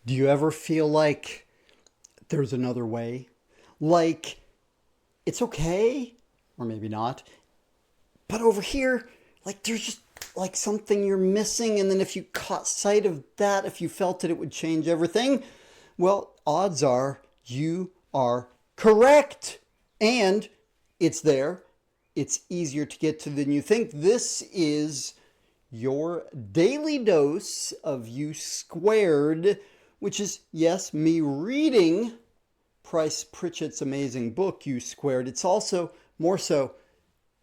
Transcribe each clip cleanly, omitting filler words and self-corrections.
Do you ever feel like there's another way? Like it's okay, or maybe not, but over here, like there's just like something you're missing, and then if you caught sight of that, if you felt it would change everything, well, odds are you are correct. And it's there. It's easier to get to than you think. This is your daily dose of You², which is, yes, me reading Pritchett's amazing book, You². It's also more so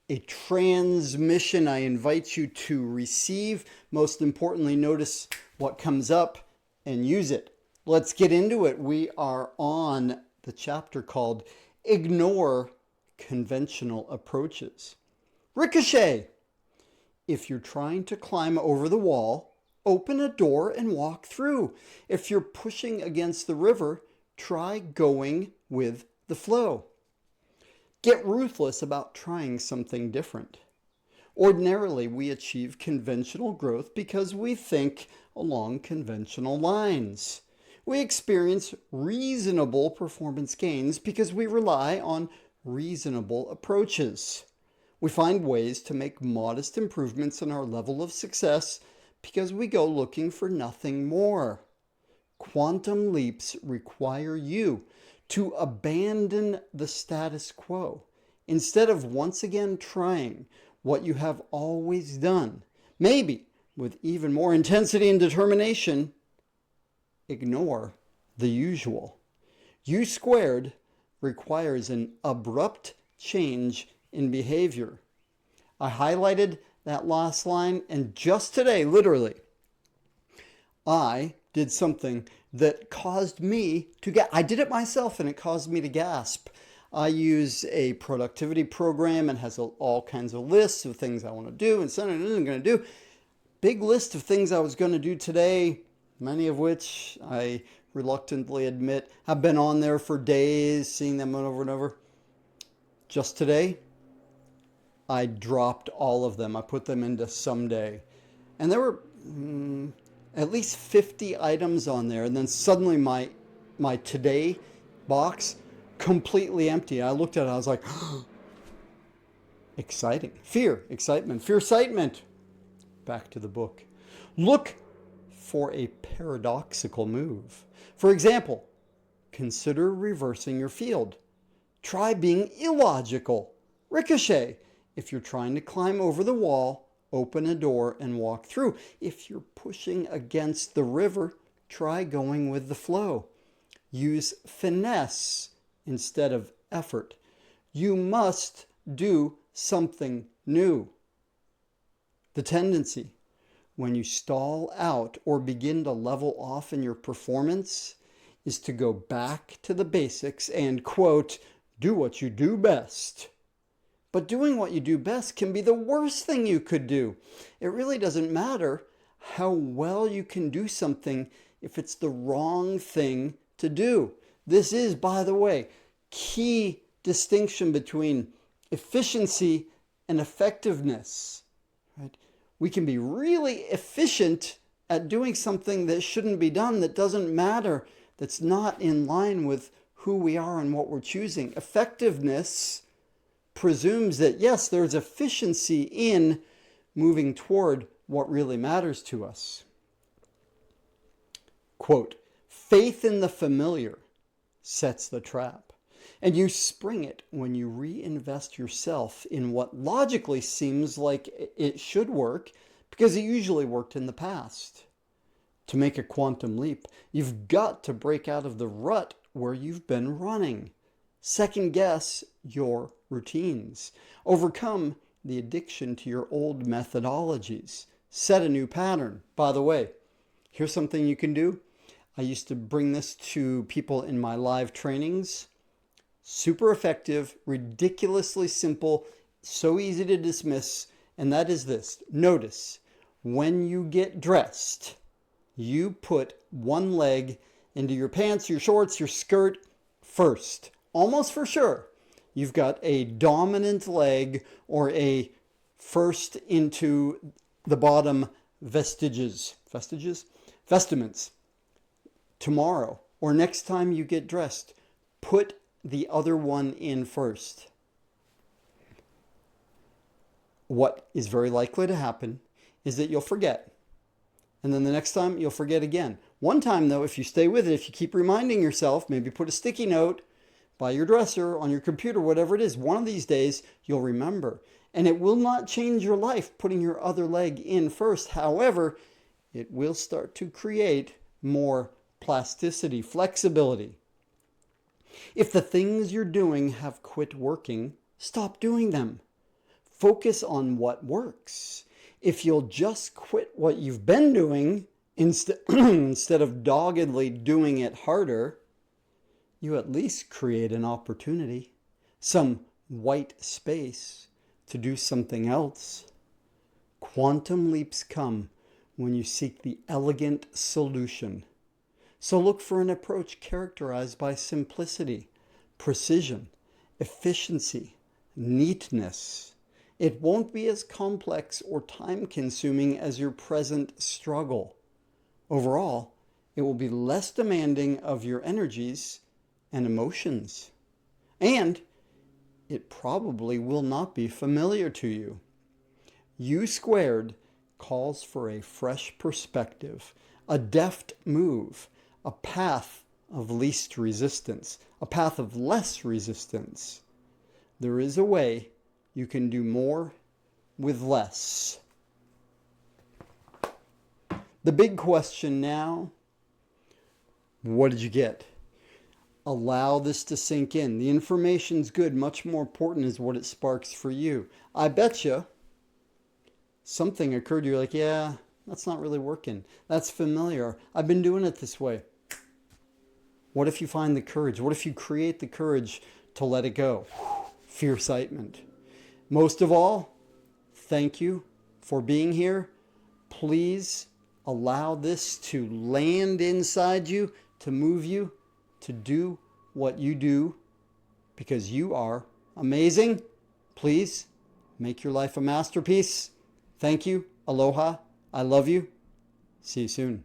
a transmission I invite you to receive. Most importantly, notice what comes up and use it. Let's get into it. We are on the chapter called Ignore Conventional Approaches. Ricochet. If you're trying to climb over the wall, open a door and walk through. If you're pushing against the river, try going with the flow. Get ruthless about trying something different. Ordinarily, we achieve conventional growth because we think along conventional lines. We experience reasonable performance gains because we rely on reasonable approaches. We find ways to make modest improvements in our level of success because we go looking for nothing more. Quantum leaps require you to abandon the status quo instead of once again trying what you have always done, maybe with even more intensity and determination. Ignore the usual. You² requires an abrupt change in behavior. I highlighted that last line, and just today, literally, I did something that caused me to I did it myself, and it caused me to gasp. I use a productivity program and has all kinds of lists of things I want to do and something I'm going to do. Big list of things I was going to do today, many of which I reluctantly admit have been on there for days, seeing them over and over. Just today, I dropped all of them. I put them into someday. And there were at least 50 items on there. And then suddenly my today box completely empty. I looked at it. I was like, exciting. Fear, excitement, fear-citement. Back to the book. Look for a paradoxical move. For example, consider reversing your field. Try being illogical. Ricochet. If you're trying to climb over the wall, open a door and walk through. If you're pushing against the river, try going with the flow. Use finesse instead of effort. You must do something new. The tendency when you stall out or begin to level off in your performance is to go back to the basics and, quote, do what you do best. But doing what you do best can be the worst thing you could do. It really doesn't matter how well you can do something if it's the wrong thing to do. This is, by the way, key distinction between efficiency and effectiveness. Right? We can be really efficient at doing something that shouldn't be done, that doesn't matter, that's not in line with who we are and what we're choosing. Effectiveness presumes that, yes, there's efficiency in moving toward what really matters to us. Quote, faith in the familiar sets the trap, and you spring it when you reinvest yourself in what logically seems like it should work because it usually worked in the past. To make a quantum leap, you've got to break out of the rut where you've been running. Second guess your routines. Overcome the addiction to your old methodologies. Set a new pattern. By the way, here's something you can do. I used to bring this to people in my live trainings. Super effective, ridiculously simple, so easy to dismiss, and that is this. Notice, when you get dressed, you put one leg into your pants, your shorts, your skirt first. Almost for sure. You've got a dominant leg or a first into the bottom vestiges. Vestiments. tomorrow or next time you get dressed, put the other one in first. What is very likely to happen is that you'll forget. And then the next time you'll forget again. One time though, if you stay with it, if you keep reminding yourself, maybe put a sticky note by your dresser, on your computer, whatever it is, one of these days you'll remember. And it will not change your life putting your other leg in first. However, it will start to create more plasticity, flexibility. If the things you're doing have quit working, stop doing them. Focus on what works. If you'll just quit what you've been doing instead of doggedly doing it harder, you at least create an opportunity, some white space to do something else. Quantum leaps come when you seek the elegant solution. So look for an approach characterized by simplicity, precision, efficiency, neatness. It won't be as complex or time-consuming as your present struggle. Overall, it will be less demanding of your energies and emotions. And it probably will not be familiar to you. You² calls for a fresh perspective, a deft move, a path of least resistance, a path of less resistance. There is a way you can do more with less. The big question now, what did you get? Allow this to sink in. The information's good. Much more important is what it sparks for you. I bet you something occurred to you like, yeah, that's not really working. That's familiar. I've been doing it this way. What if you find the courage? What if you create the courage to let it go? Fear-sightement. Most of all, thank you for being here. Please allow this to land inside you, to move you, to do what you do, because you are amazing. Please make your life a masterpiece. Thank you. Aloha. I love you. See you soon.